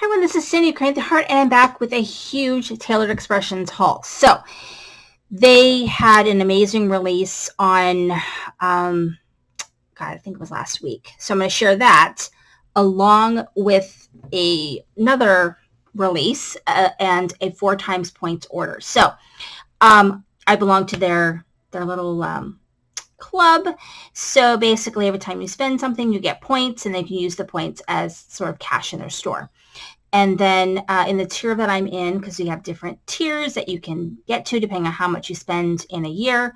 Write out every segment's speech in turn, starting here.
everyone, this is Cindy, Create the Heart, and I'm back with a huge Tailored Expressions haul. So they had an amazing release on, I think it was last week. So I'm going to share that along with another release and a 4 times points order. So I belong to their little club. So basically every time you spend something, you get points, and they can use the points as sort of cash in their store. And then in the tier that I'm in, because we have different tiers that you can get to depending on how much you spend in a year,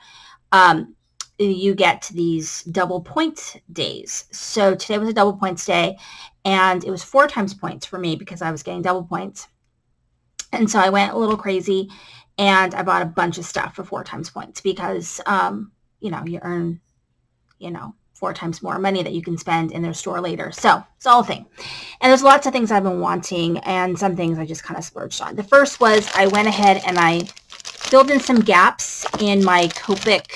you get these double points days. So today was a double points day, and it was 4 times points for me because I was getting double points. And so I went a little crazy, and I bought a bunch of stuff for 4 times points because, you earn, 4 times more money that you can spend in their store later. So it's all a thing. And there's lots of things I've been wanting, and some things I just kind of splurged on. The first was I went ahead and I filled in some gaps in my Copic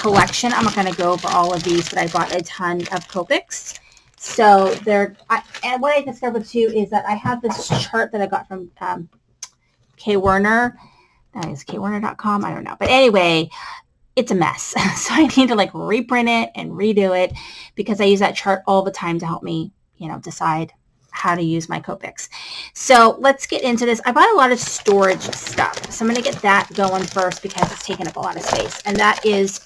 collection. I'm not going to go over all of these, but I bought a ton of Copics. So and what I discovered too is that I have this chart that I got from K Werner. That is kwerner.com. I don't know. But anyway, it's a mess. So I need to reprint it and redo it because I use that chart all the time to help me, decide how to use my Copics. So let's get into this. I bought a lot of storage stuff. So I'm going to get that going first because it's taking up a lot of space. And that is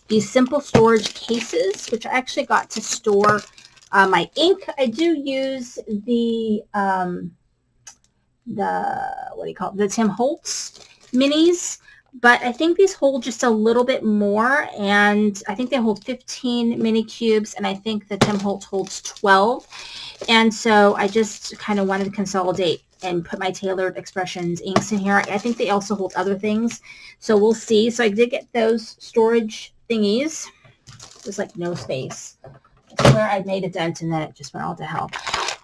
these simple storage cases, which I actually got to store my ink. I do use the the Tim Holtz minis. But I think these hold just a little bit more, and I think they hold 15 mini cubes, and I think the Tim Holtz holds 12. And so I just kind of wanted to consolidate and put my Tailored Expressions inks in here. I think they also hold other things, so we'll see. So I did get those storage thingies. There's no space. I swear I made a dent, and then it just went all to hell.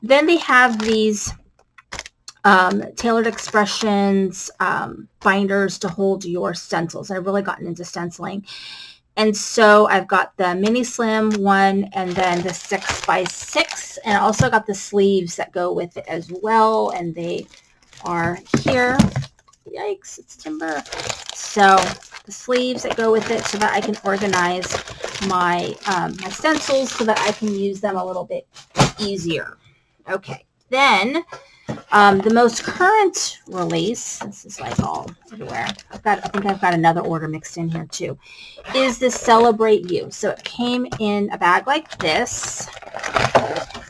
Then they have these Tailored Expressions binders to hold your stencils. I've really gotten into stenciling. And so I've got the mini slim one and then the 6x6. And I also got the sleeves that go with it as well. And they are here. Yikes, it's timber. So the sleeves that go with it so that I can organize my, my stencils so that I can use them a little bit easier. Okay, then the most current release, this is all everywhere. I think I've got another order mixed in here too, is the Celebrate You. So it came in a bag like this.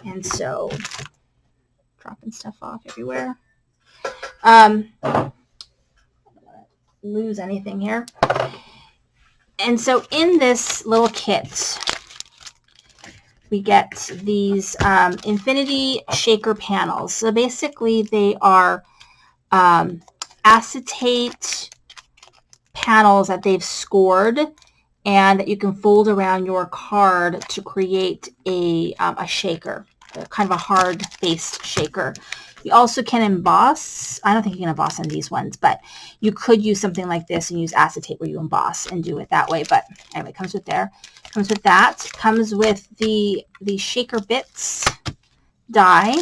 And so, dropping stuff off everywhere. I don't want to lose anything here. And so in this little kit, we get these infinity shaker panels. So basically they are acetate panels that they've scored and that you can fold around your card to create a shaker, kind of a hard-faced shaker. You also can emboss. I don't think you can emboss on these ones, but you could use something like this and use acetate where you emboss and do it that way. But anyway, it comes with there. Comes with that. Comes with the Shaker Bits die.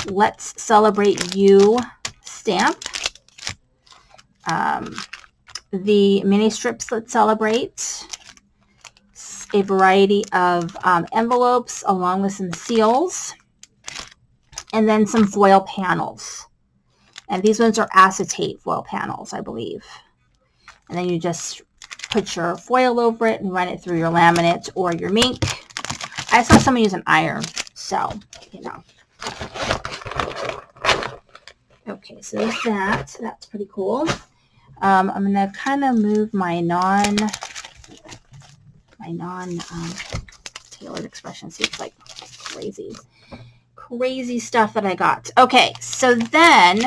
Let's Celebrate You stamp. The mini strips Let's Celebrate. A variety of envelopes along with some seals. And then some foil panels. And these ones are acetate foil panels, I believe. And then you just put your foil over it and run it through your laminate or your Mink. I saw someone use an iron, so, Okay, so there's that. That's pretty cool. I'm going to kind of move my Tailored Expression. See, it's crazy stuff that I got. Okay, so then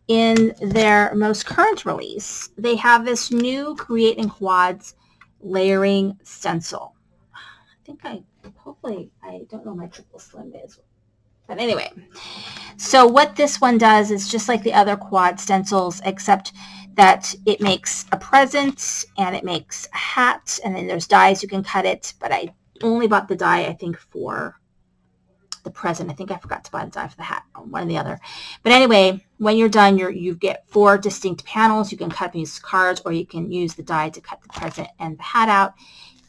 in their most current release, they have this new Create in Quads layering stencil. Hopefully, I don't know what my triple slim is. But anyway, so what this one does is just like the other quad stencils, except that it makes a present and it makes a hat, and then there's dies you can cut it, but I only bought the die, I think, for the present. I think I forgot to buy the die for the hat, one or the other. But anyway, when you're done, you get 4 distinct panels. You can cut these cards, or you can use the die to cut the present and the hat out.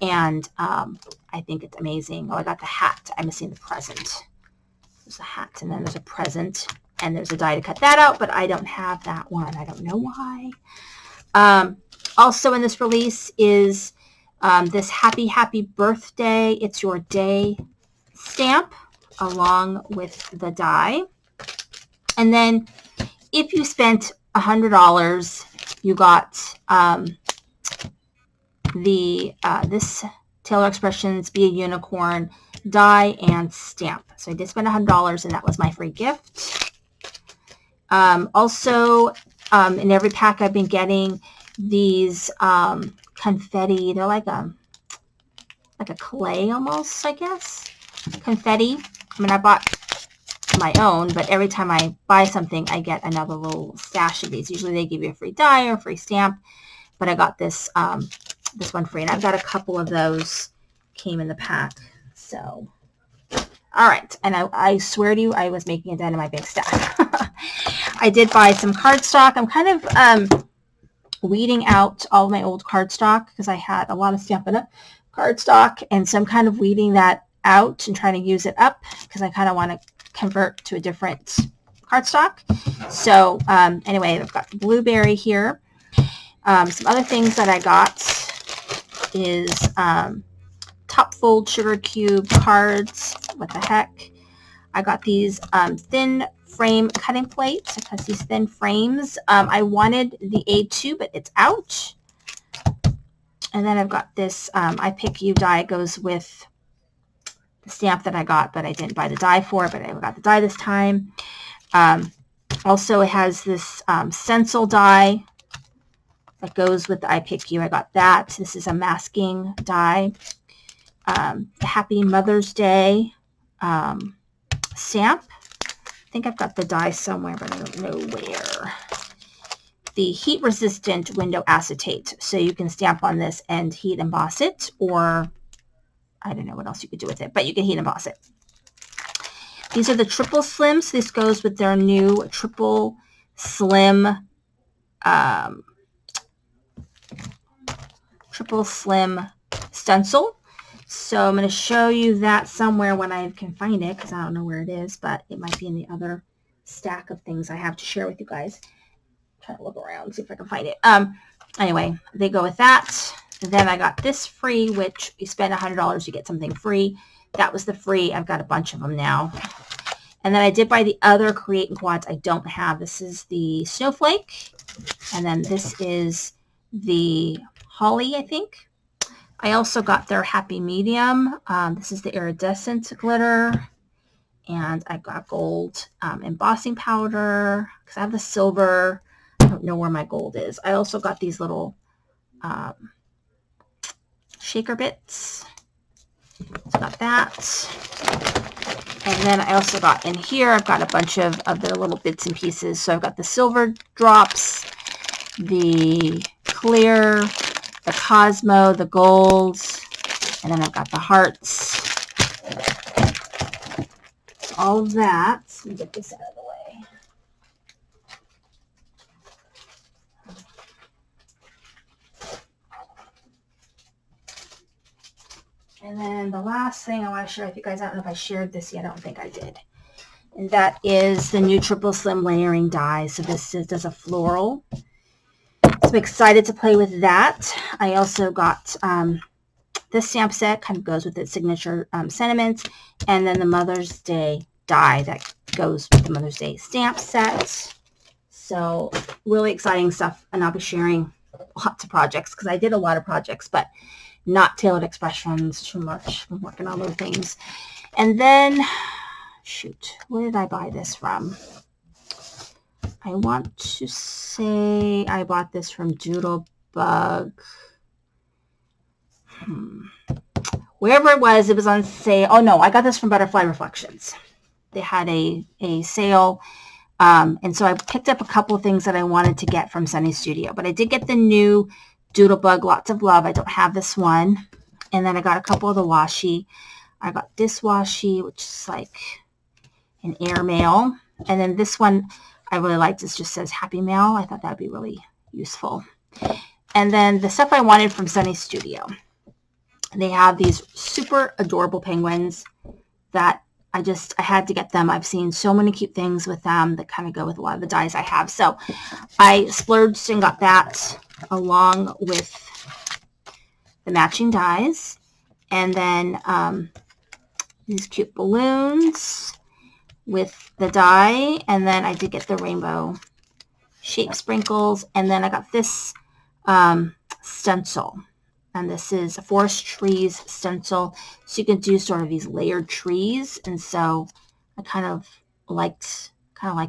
And I think it's amazing. Oh, I got the hat. I'm missing the present. There's a hat, and then there's a present, and there's a die to cut that out, but I don't have that one. I don't know why. Also in this release is this happy birthday, it's your day stamp along with the die. And then if you spent $100, you got this Taylor Expressions Be a Unicorn die and stamp. So I did spend $100, and that was my free gift. Also, in every pack I've been getting these confetti. They're like a clay almost, I guess. Confetti. I mean, I bought my own, but every time I buy something, I get another little stash of these. Usually they give you a free die or a free stamp, but I got this this one free, and I've got a couple of those came in the pack. So, all right, and I swear to you, I was making a dent in my big stack. I did buy some cardstock. I'm kind of weeding out all of my old cardstock because I had a lot of Stampin' Up! Cardstock, and so I'm kind of weeding that out and trying to use it up because I kind of want to convert to a different cardstock. So anyway, I've got the blueberry here. Some other things that I got is top fold sugar cube cards. What the heck? I got these thin frame cutting plates. It has these thin frames. I wanted the A2, but it's out. And then I've got this I Pick You die. It goes with the stamp that I got, but I didn't buy the die for it, but I got the die this time. Also, it has this stencil die that goes with the I Pick You. I got that. This is a masking die. The Happy Mother's Day stamp. I think I've got the die somewhere, but I don't know where. The heat resistant window acetate. So you can stamp on this and heat emboss it, or I don't know what else you could do with it, but you can heat emboss it. These are the triple slims. This goes with their new triple slim stencil. So I'm going to show you that somewhere when I can find it, because I don't know where it is, but it might be in the other stack of things I have to share with you guys. Trying to look around, see if I can find it. Anyway, they go with that. And then I got this free, which you spend $100, you get something free. That was the free. I've got a bunch of them now. And then I did buy the other Create and Quads I don't have. This is the Snowflake. And then this is the Holly, I think. I also got their Happy Medium. This is the Iridescent Glitter. And I got gold embossing powder because I have the silver. I don't know where my gold is. I also got these little shaker bits. So got that. And then I also got in here, I've got a bunch of their little bits and pieces. So I've got the silver drops, the clear, the Cosmo, the golds, and then I've got the hearts. All of that. Let me get this out of the way. And then the last thing I want to share with you guys, I don't know if I shared this yet. I don't think I did. And that is the new Triple Slim layering die. So this does a floral. So I'm excited to play with that. I also got this stamp set, kind of goes with its signature sentiments. And then the Mother's Day die that goes with the Mother's Day stamp set. So really exciting stuff. And I'll be sharing lots of projects because I did a lot of projects, but not tailored expressions too much. I'm working on other things. And then, shoot, where did I buy this from? I want to say I bought this from Doodlebug. Wherever it was on sale. Oh no, I got this from Butterfly Reflections. They had a sale. And so I picked up a couple of things that I wanted to get from Sunny Studio. But I did get the new Doodlebug Lots of Love. I don't have this one. And then I got a couple of the washi. I got this washi, which is like an airmail. And then this one I really liked. This just says Happy Mail. I thought that would be really useful. And then the stuff I wanted from Sunny Studio. They have these super adorable penguins that I had to get them. I've seen so many cute things with them that kind of go with a lot of the dies I have. So I splurged and got that along with the matching dies. And then these cute balloons with the die. And then I did get the rainbow shape sprinkles. And then I got this stencil. And this is a forest trees stencil. So you can do sort of these layered trees. And so I kind of like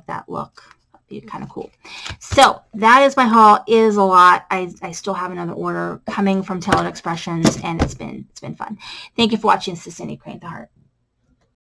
that look. That'd be kind of cool. So that is my haul. It is a lot. I still have another order coming from Tailored Expressions, and it's been fun. Thank you for watching. This is Cindy Crane the Heart.